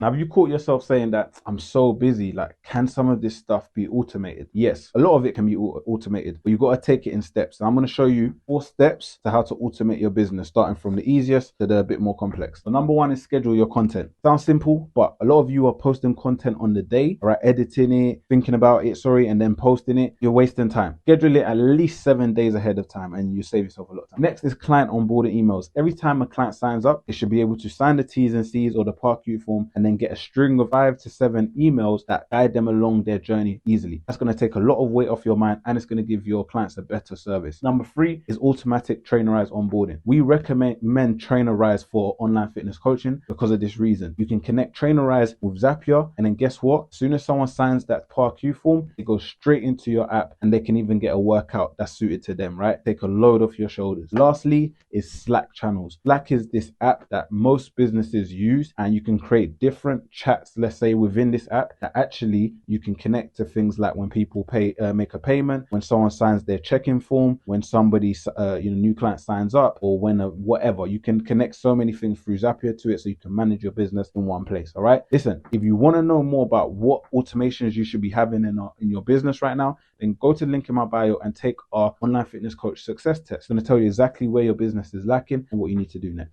Now, have you caught yourself saying that I'm so busy, like, can some of this stuff be automated? Yes, a lot of it can be automated, but you got to take it in steps. And I'm going to show you 4 steps to how to automate your business, starting from the easiest to the bit more complex. So number 1 is schedule your content. Sounds simple, but a lot of you are posting content on the day, right? Editing it, thinking about it, and then posting it. You're wasting time. Schedule it at least 7 days ahead of time and you save yourself a lot of time. Next is client onboarding emails. Every time a client signs up, they should be able to sign the T's and C's or the PARQ form and then get a string of 5 to 7 emails that guide them along their journey easily. That's going to take a lot of weight off your mind and it's going to give your clients a better service. Number 3 is automatic trainerized onboarding. We recommend Trainerize for online fitness coaching because of this reason. You can connect Trainerize with Zapier and then guess what? As soon as someone signs that PARQ form, it goes straight into your app and they can even get a workout that's suited to them, right? Take a load off your shoulders. Lastly is Slack channels. Slack is this app that most businesses use and you can create different chats, let's say within this app, that actually you can connect to things like when people make a payment, when someone signs their check-in form, when somebody new client signs up, or when whatever. You can connect so many things through Zapier to it so you can manage your business in one place. All right, listen, if you want to know more about what automations you should be having in your business right now, then go to the link in my bio and take our online fitness coach success test. It's going to tell you exactly where your business is lacking and what you need to do next.